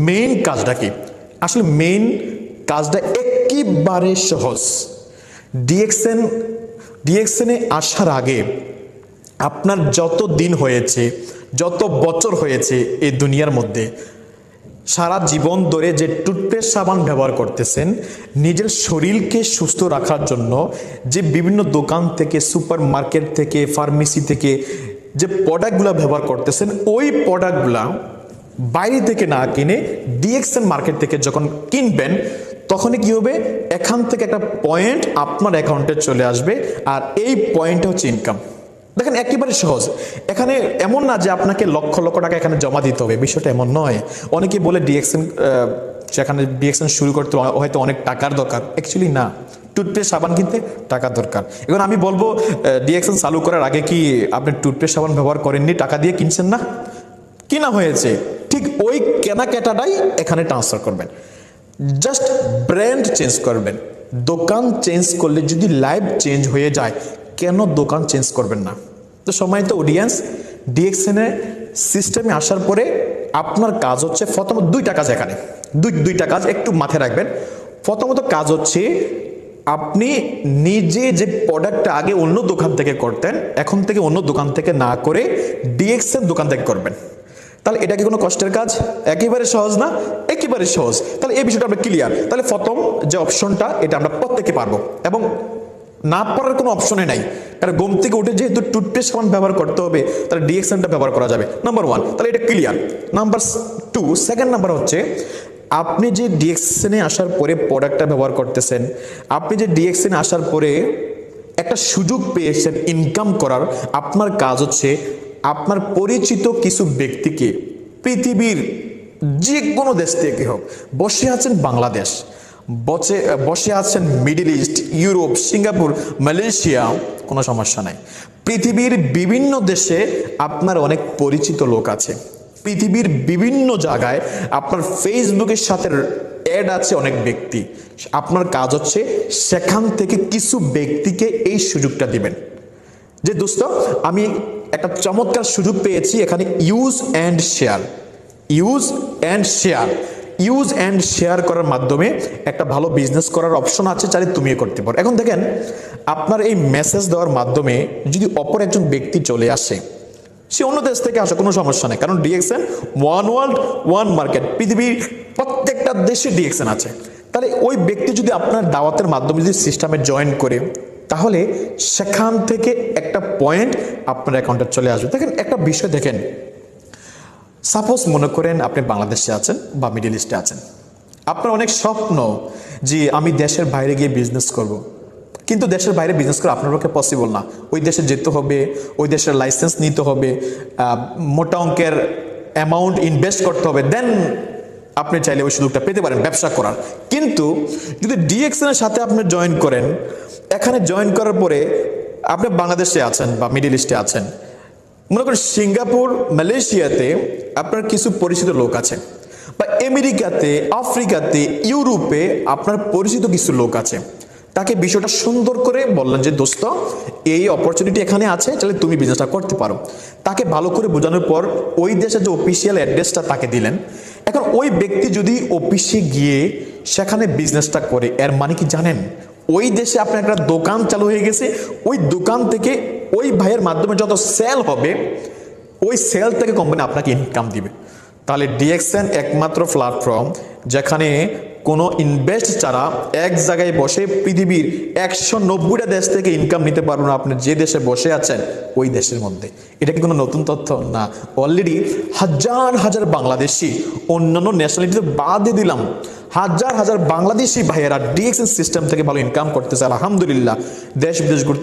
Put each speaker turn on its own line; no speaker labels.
Main কাজটা কি? আসলে মেইন কাজটা একেবারে সহজ। ডিএক্সএনে আসার আগে আপনার যত দিন হয়েছে, যত বছর হয়েছে এই দুনিয়ার মধ্যে, সারা জীবন ধরে যে টুথপেস্ট সাবান ব্যবহার করতেছেন, নিজের শরীরকে সুস্থ রাখার জন্য যে বিভিন্ন দোকান থেকে, সুপার মার্কেট থেকে, ফার্মেসি থেকে যে প্রোডাক্টগুলো ব্যবহার করতেছেন, ওই প্রোডাক্টগুলা বাইরে থেকে না কিনে ডিএক্সএন মার্কেট থেকে যখন কিনবেন, তখনই কি হবে, এখান থেকে একটা পয়েন্ট আপনার অ্যাকাউন্টে চলে আসবে, আর এই পয়েন্ট হচ্ছে ইনকাম। দেখেন একেবারে সহজ। এখানে এমন না যে আপনাকে লক্ষ লক্ষ টাকা এখানে জমা দিতে হবে, বিষয়টা এমন নয়। অনেকে বলে সেখানে ডিএক্সএন শুরু করতে হয়তো অনেক টাকার দরকার, অ্যাকচুয়ালি না। টুথপেস্ট সাবান কিনতে টাকা দরকার। এখন আমি বলবো, ডিএক্সএন চালু করার আগে কি আপনি টুথপেস্ট সাবান ব্যবহার করেননি? টাকা দিয়ে কিনছেন না? কিনা হয়েছে, ঠিক ওই কেনাকাটাটাই এখানে ট্রান্সফার করবেন। জাস্ট ব্র্যান্ড চেঞ্জ করবেন। দোকান চেঞ্জ করলে যদি লাইফ চেঞ্জ হয়ে যায়, কেন দোকান চেঞ্জ করবেন না? তো সম্মানিত অডিয়েন্স, ডিএক্সএনের সিস্টেমে আসার পরে আপনার কাজ হচ্ছে, প্রথমত দুইটা কাজ, এখানে দুইটা কাজ একটু মাথায় রাখবেন। প্রথমত কাজ হচ্ছে, আপনি নিজে যে প্রোডাক্টটা আগে অন্য দোকান থেকে করতেন, এখন থেকে অন্য দোকান থেকে না করে ডিএক্সএন দোকান থেকে করবেন। তাহলে এটা কি কোনো কষ্টের কাজ? একেবারে সহজ না? একেবারে সহজ। তাহলে এই বিষয়টা আমরা ক্লিয়ার। তাহলে প্রথম যে অপশনটা, এটা আমরা প্রত্যেকে পারবো, এবং না পারার কোনো অপশনে নাই। কারণ ঘুম থেকে উঠে যেহেতু টুথপেস্ট সাবান ব্যবহার করতে হবে, তাহলে ডিএক্সএনটা ব্যবহার করা যাবে। নাম্বার 1, তাহলে এটা ক্লিয়ার। নাম্বার 2, সেকেন্ড নাম্বার হচ্ছে, আপনি যে ডিএক্সএনে আসার পরে প্রোডাক্টটা ব্যবহার করতেছেন, আপনি যে ডিএক্সএনে আসার পরে একটা সুযোগ পেয়েছেন ইনকাম করার, আপনার কাজ হচ্ছে আপনার পরিচিত কিছু ব্যক্তিকে, পৃথিবীর যে কোনো দেশ থেকে হোক, বসে আছেন বাংলাদেশ, বসে আছেন middle east, Europe, Singapore, Malaysia, কোনো সমস্যা নাই। পৃথিবীর বিভিন্ন দেশে আপনার অনেক পরিচিত লোক আছে। পৃথিবীর বিভিন্ন জায়গায় আপনার ফেসবুকের সাথে অ্যাড আছে অনেক ব্যক্তি। আপনার কাজ হচ্ছে সেখান থেকে কিছু ব্যক্তিকে এই সুযোগটা দিবেন যে, দোস্ত আমি একটা চমৎকার সুযোগ পেয়েছি, এখানে ইউজ অ্যান্ড শেয়ার করার মাধ্যমে একটা ভালো বিজনেস করার অপশন আছে, চাইলে তুমিও করতে পারো। এখন দেখেন, আপনার এই মেসেজ দেওয়ার মাধ্যমে যদি অপর একজন ব্যক্তি চলে আসে, সে অন্য দেশ থেকে আসে, কোনো সমস্যা নেই, কারণ DXN one world one market, পৃথিবীর প্রত্যেকটা দেশে ডিএক্সএন আছে। তাহলে ওই ব্যক্তি যদি আপনার দাওয়াতের মাধ্যমে যদি সিস্টেমে জয়েন করে, তাহলে সেখান থেকে একটা পয়েন্ট আপনার অ্যাকাউন্টে চলে আসবে। দেখেন একটা বিষয় দেখেন, সাপোজ মনে করেন আপনি বাংলাদেশে আছেন বা মিডল ইস্টে আছেন, আপনার অনেক স্বপ্ন যে আমি দেশের বাইরে গিয়ে বিজনেস করব, কিন্তু দেশের বাইরে বিজনেস করা আপনার পক্ষে পসিবল না। ওই দেশে যেতে হবে, ওই দেশের লাইসেন্স নিতে হবে, মোটা অঙ্কের অ্যামাউন্ট ইনভেস্ট করতে হবে, দেন আপনি চাইলে ওই সুযোগটা পেতে পারেন ব্যবসা করার। কিন্তু যদি ডিএক্সএনের সাথে আপনি জয়েন করেন, এখানে জয়েন করার পরে আপনি বাংলাদেশে আছেন বা মিডল ইস্টে আছেন, মনে করেন সিঙ্গাপুর, মালয়েশিয়াতে আপনার কিছু পরিচিত লোক আছে, বা আমেরিকাতে, আফ্রিকাতে, ইউরোপে আপনার পরিচিত কিছু লোক আছে। তাকে বিষয়টা সুন্দর করে বললেন যে, দোস্ত এই অপরচুনিটি এখানে আছে, তাহলে তুমি বিজনেসটা করতে পারো। তাকে ভালো করে বোঝানোর পর ওই দেশের যে অফিসিয়াল অ্যাড্রেসটা তাকে দিলেন। এখন ওই ব্যক্তি যদি অফিসে গিয়ে সেখানে বিজনেসটা করে, এর মানে কি জানেন, ওই দেশে আপনার একটা দোকান চালু হয়ে গেছে, ওই দোকান থেকে ওই ভাইয়ের মাধ্যমে যত সেল হবে, ওই সেল থেকে কোম্পানি আপনাকে ইনকাম দিবে। তাহলে ডিএক্সএন একমাত্র প্ল্যাটফর্ম যেখানে কোনো ইনভেস্ট ছাড়া এক জায়গায় বসে পৃথিবীর 190টা দেশ থেকে ইনকাম নিতে পারবেন আপনি যে দেশে বসে আছেন ওই দেশের মধ্যে। এটা কি কোনো নতুন তথ্য না? অলরেডি হাজার হাজার বাংলাদেশি, অন্যান্য ন্যাশনালিটিতে বাদ দিয়ে দিলাম, হাজার হাজার বাংলাদেশি ভাইয়েরা ডিএক্সএন সিস্টেম থেকে ভালো ইনকাম করতেছে, আলহামদুলিল্লাহ। দেশ বিদেশ ঘুরতে